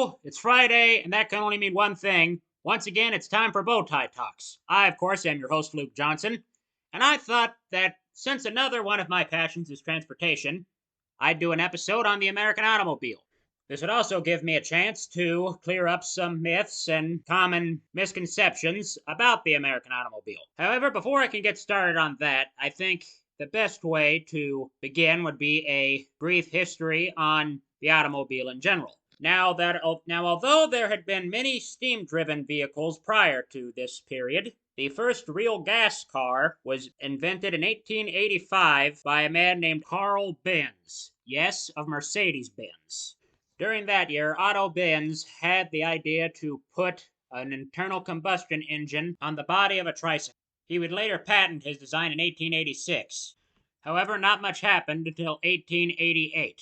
Hello, it's Friday, and that can only mean one thing. Once again, it's time for Bowtie Talks. I, of course, am your host, Luke Johnson, and I thought that since another one of my passions is transportation, I'd do an episode on the American automobile. This would also give me a chance to clear up some myths and common misconceptions about the American automobile. However, before I can get started on that, I think the best way to begin would be a brief history on the automobile in general. Now, although there had been many steam-driven vehicles prior to this period, the first real gas car was invented in 1885 by a man named Carl Benz. Yes, of Mercedes-Benz. During that year, Otto Benz had the idea to put an internal combustion engine on the body of a tricycle. He would later patent his design in 1886. However, not much happened until 1888.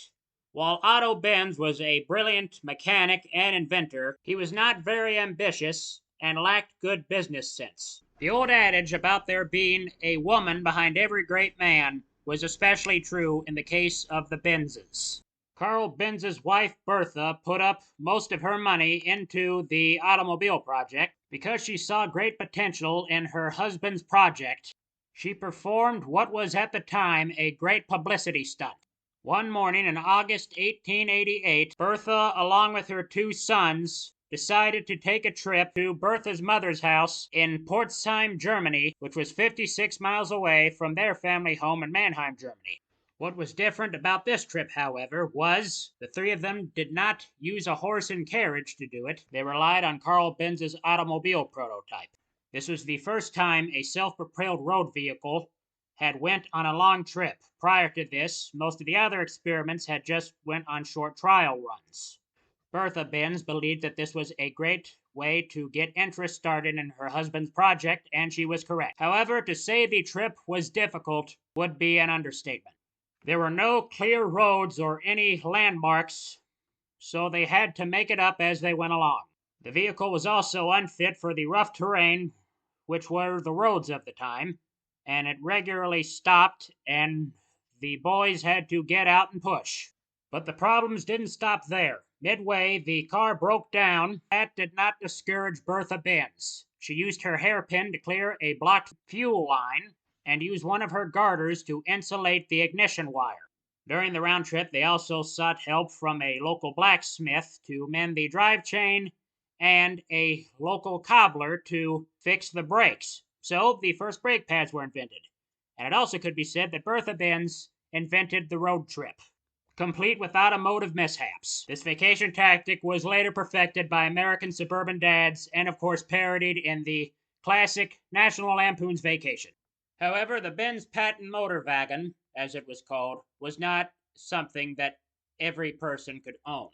While Otto Benz was a brilliant mechanic and inventor, he was not very ambitious and lacked good business sense. The old adage about there being a woman behind every great man was especially true in the case of the Benzes. Carl Benz's wife Bertha put up most of her money into the automobile project because she saw great potential in her husband's project. She performed what was at the time a great publicity stunt. One morning in August 1888, Bertha, along with her two sons, decided to take a trip to Bertha's mother's house in Pforzheim, Germany, which was 56 miles away from their family home in Mannheim, Germany. What was different about this trip, however, was the three of them did not use a horse and carriage to do it. They relied on Carl Benz's automobile prototype. This was the first time a self-propelled road vehicle had went on a long trip. Prior to this, most of the other experiments had just went on short trial runs. Bertha Benz believed that this was a great way to get interest started in her husband's project, and she was correct. However, to say the trip was difficult would be an understatement. There were no clear roads or any landmarks, so they had to make it up as they went along. The vehicle was also unfit for the rough terrain, which were the roads of the time, and it regularly stopped, and the boys had to get out and push. But the problems didn't stop there. Midway, the car broke down. That did not discourage Bertha Benz. She used her hairpin to clear a blocked fuel line and used one of her garters to insulate the ignition wire. During the round trip, they also sought help from a local blacksmith to mend the drive chain and a local cobbler to fix the brakes. So the first brake pads were invented. And it also could be said that Bertha Benz invented the road trip, complete with automotive mishaps. This vacation tactic was later perfected by American suburban dads and, of course, parodied in the classic National Lampoon's Vacation. However, the Benz patent motor wagon, as it was called, was not something that every person could own.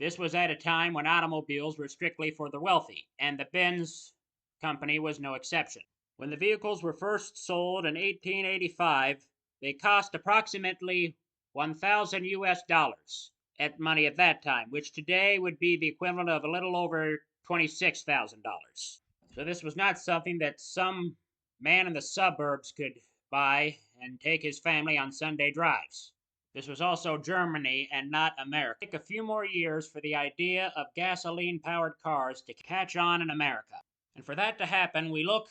This was at a time when automobiles were strictly for the wealthy, and the Benz company was no exception. When the vehicles were first sold in 1885, they cost approximately $1,000 at money at that time, which today would be the equivalent of a little over $26,000. So this was not something that some man in the suburbs could buy and take his family on Sunday drives. This was also Germany and not America. It took a few more years for the idea of gasoline-powered cars to catch on in America. And for that to happen, we look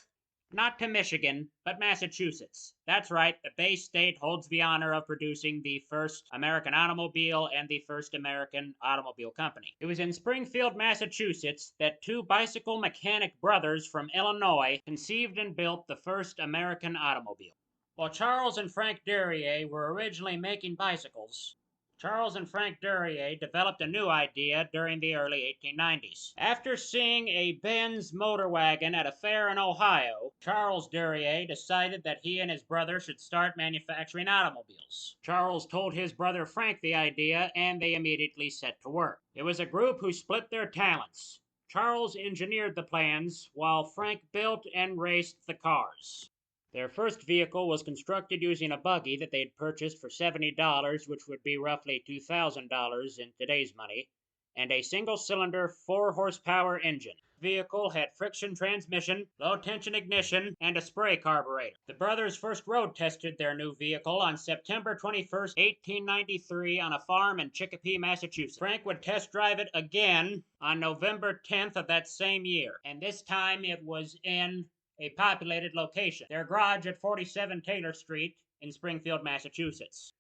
not to Michigan, but Massachusetts. That's right, the Bay State holds the honor of producing the first American automobile and the first American automobile company. It was in Springfield, Massachusetts, that two bicycle mechanic brothers from Illinois conceived and built the first American automobile. While Charles and Frank Duryea were originally making bicycles, Charles and Frank Duryea developed a new idea during the early 1890s. After seeing a Benz motor wagon at a fair in Ohio, Charles Duryea decided that he and his brother should start manufacturing automobiles. Charles told his brother Frank the idea, and they immediately set to work. It was a group who split their talents. Charles engineered the plans, while Frank built and raced the cars. Their first vehicle was constructed using a buggy that they had purchased for $70, which would be roughly $2,000 in today's money, and a single-cylinder 4-horsepower engine. Vehicle had friction transmission, low-tension ignition, and a spray carburetor. The brothers first road tested their new vehicle on September 21st, 1893 on a farm in Chicopee, Massachusetts. Frank would test drive it again on November 10th of that same year, and this time it was in a populated location, their garage at 47 Taylor Street in Springfield, Massachusetts.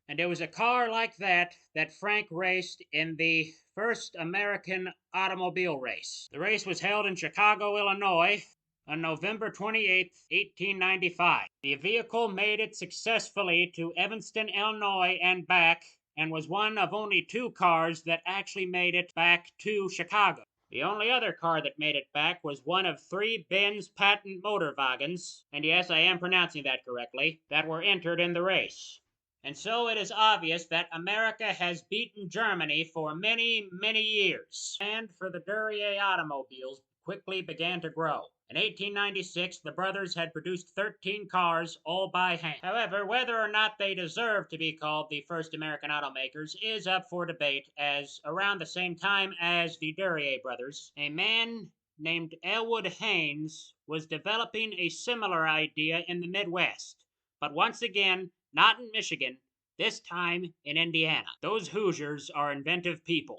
And it was a car like that that Frank raced in the first American automobile race. The race was held in Chicago, Illinois on November 28, 1895. The vehicle made it successfully to Evanston, Illinois and back, and was one of only two cars that actually made it back to Chicago. The only other car that made it back was one of three Benz patent motor wagons, and yes, I am pronouncing that correctly, that were entered in the race. And so it is obvious that America has beaten Germany for many, many years. And for the Duryea automobiles quickly began to grow. In 1896, the brothers had produced 13 cars, all by hand. However, whether or not they deserve to be called the first American automakers is up for debate, as around the same time as the Duryea brothers, a man named Elwood Haynes was developing a similar idea in the Midwest. But once again, not in Michigan, this time in Indiana. Those Hoosiers are inventive people.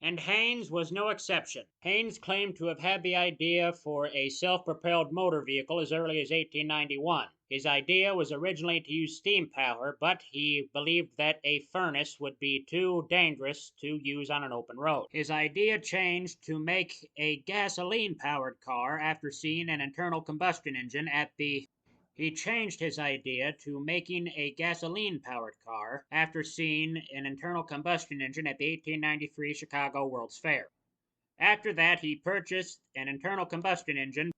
And Haynes was no exception. Haynes claimed to have had the idea for a self-propelled motor vehicle as early as 1891. His idea was originally to use steam power, but he believed that a furnace would be too dangerous to use on an open road. His idea changed to make a gasoline-powered car after seeing an internal combustion engine at the He changed his idea to making a gasoline-powered car after seeing an internal combustion engine at the 1893 Chicago World's Fair. After that, he purchased an internal combustion engine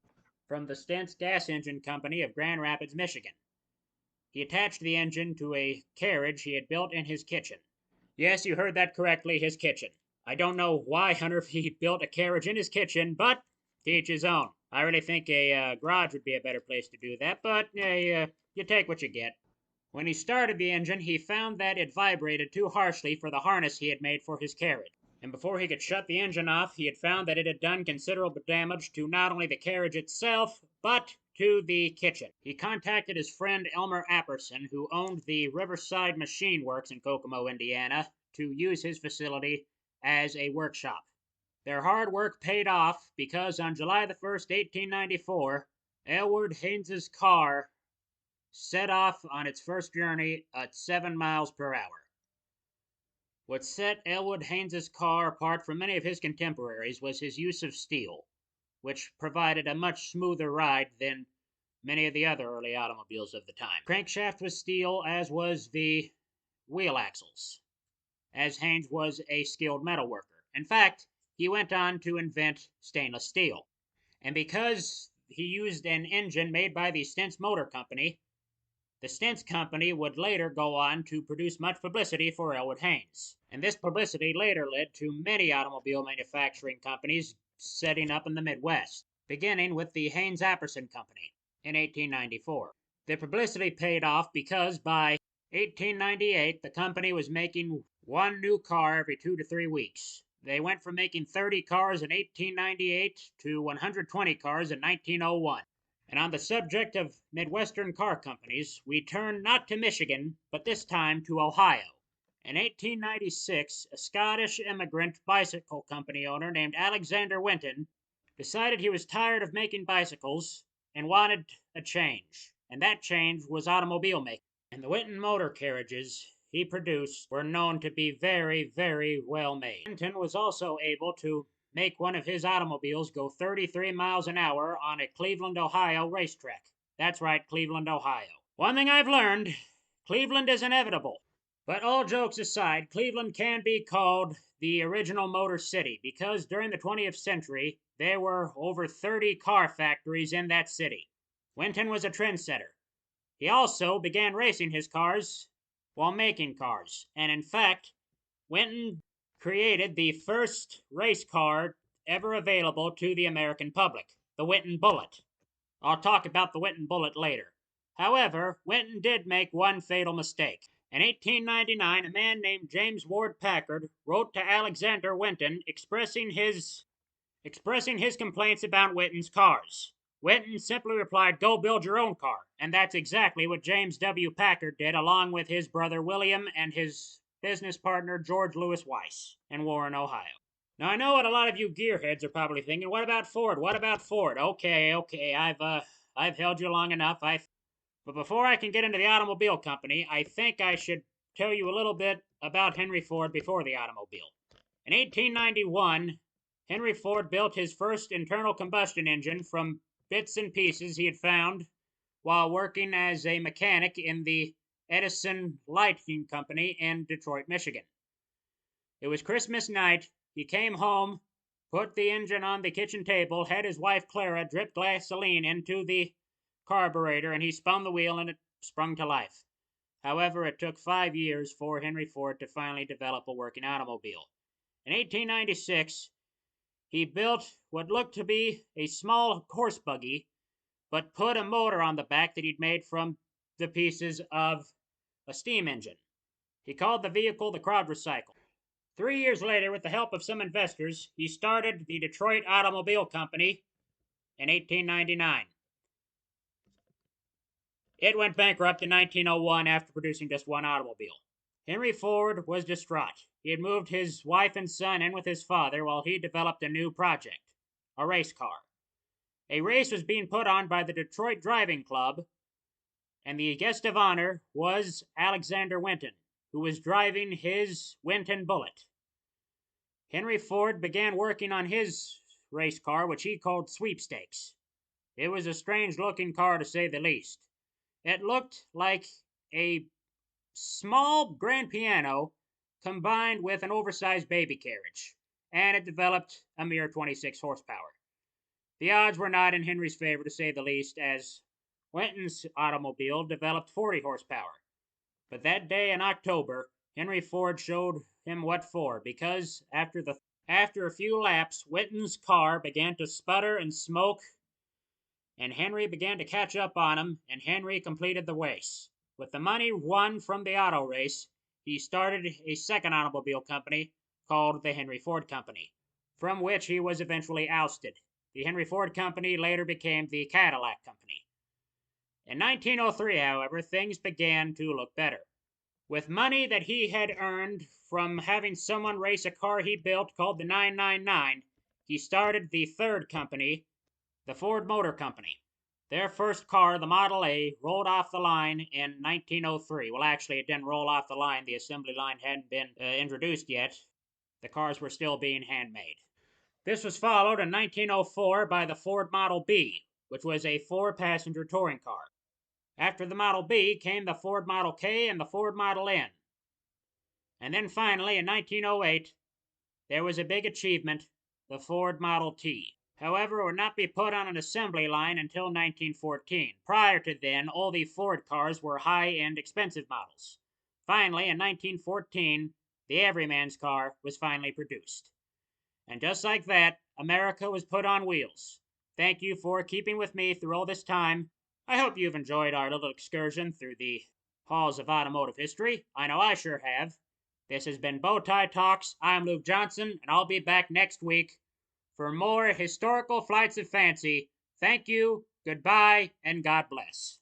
from the Stentz Gas Engine Company of Grand Rapids, Michigan. He attached the engine to a carriage he had built in his kitchen. Yes, you heard that correctly, his kitchen. I don't know why on earth he built a carriage in his kitchen, but to each his own. I really think a garage would be a better place to do that, but you take what you get. When he started the engine, he found that it vibrated too harshly for the harness he had made for his carriage. And before he could shut the engine off, he had found that it had done considerable damage to not only the carriage itself, but to the kitchen. He contacted his friend Elmer Apperson, who owned the Riverside Machine Works in Kokomo, Indiana, to use his facility as a workshop. Their hard work paid off because on July the 1st, 1894, Elwood Haynes's car set off on its first journey at 7 miles per hour. What set Elwood Haynes's car apart from many of his contemporaries was his use of steel, which provided a much smoother ride than many of the other early automobiles of the time. Crankshaft was steel, as was the wheel axles, as Haynes was a skilled metal worker. In fact, he went on to invent stainless steel. And because he used an engine made by the Stentz Motor Company, the Stentz Company would later go on to produce much publicity for Elwood Haynes. And this publicity later led to many automobile manufacturing companies setting up in the Midwest, beginning with the Haynes Apperson Company in 1894. The publicity paid off because by 1898, the company was making one new car every 2 to 3 weeks. They went from making 30 cars in 1898 to 120 cars in 1901. And on the subject of Midwestern car companies, we turn not to Michigan, but this time to Ohio. In 1896, a Scottish immigrant bicycle company owner named Alexander Winton decided he was tired of making bicycles and wanted a change. And that change was automobile making. And the Winton motor carriages he produced were known to be very, very well made. Winton was also able to make one of his automobiles go 33 miles an hour on a Cleveland, Ohio racetrack. That's right, Cleveland, Ohio. One thing I've learned, Cleveland is inevitable. But all jokes aside, Cleveland can be called the original Motor City because during the 20th century, there were over 30 car factories in that city. Winton was a trendsetter. He also began racing his cars while making cars. And in fact, Winton created the first race car ever available to the American public, the Winton Bullet. I'll talk about the Winton Bullet later. However, Winton did make one fatal mistake. In 1899, a man named James Ward Packard wrote to Alexander Winton expressing his expressing his complaints about Winton's cars. Winton simply replied, "Go build your own car." And that's exactly what James W. Packard did, along with his brother William and his business partner George Lewis Weiss in Warren, Ohio. Now I know what a lot of you gearheads are probably thinking. What about Ford? What about Ford? Okay, I've held you long enough. But before I can get into the automobile company, I think I should tell you a little bit about Henry Ford before the automobile. In 1891, Henry Ford built his first internal combustion engine from bits and pieces he had found while working as a mechanic in the Edison Lighting Company in Detroit, Michigan. It was Christmas night. He came home, put the engine on the kitchen table, had his wife Clara drip gasoline into the carburetor, and he spun the wheel and it sprung to life. However, it took 5 years for Henry Ford to finally develop a working automobile. In 1896, he built what looked to be a small horse buggy, but put a motor on the back that he'd made from the pieces of a steam engine. He called the vehicle the Quadricycle. 3 years later, with the help of some investors, he started the Detroit Automobile Company in 1899. It went bankrupt in 1901 after producing just one automobile. Henry Ford was distraught. He had moved his wife and son in with his father while he developed a new project, a race car. A race was being put on by the Detroit Driving Club, and the guest of honor was Alexander Winton, who was driving his Winton Bullet. Henry Ford began working on his race car, which he called Sweepstakes. It was a strange looking car, to say the least. It looked like a small grand piano combined with an oversized baby carriage, and it developed a mere 26 horsepower. The odds were not in Henry's favor, to say the least, as Winton's automobile developed 40 horsepower. But that day in October, Henry Ford showed him what for, because after a few laps, Winton's car began to sputter and smoke, and Henry began to catch up on him, and Henry completed the race. With the money won from the auto race, he started a second automobile company called the Henry Ford Company, from which he was eventually ousted. The Henry Ford Company later became the Cadillac Company. In 1903, however, things began to look better. With money that he had earned from having someone race a car he built called the 999, he started the third company, the Ford Motor Company. Their first car, the Model A, rolled off the line in 1903. Well, actually, it didn't roll off the line. The assembly line hadn't been introduced yet. The cars were still being handmade. This was followed in 1904 by the Ford Model B, which was a 4-passenger touring car. After the Model B came the Ford Model K and the Ford Model N. And then finally, in 1908, there was a big achievement, the Ford Model T. However, it would not be put on an assembly line until 1914. Prior to then, all the Ford cars were high-end, expensive models. Finally, in 1914, the everyman's car was finally produced. And just like that, America was put on wheels. Thank you for keeping with me through all this time. I hope you've enjoyed our little excursion through the halls of automotive history. I know I sure have. This has been Bowtie Talks. I'm Luke Johnson, and I'll be back next week for more historical flights of fancy. Thank you, goodbye, and God bless.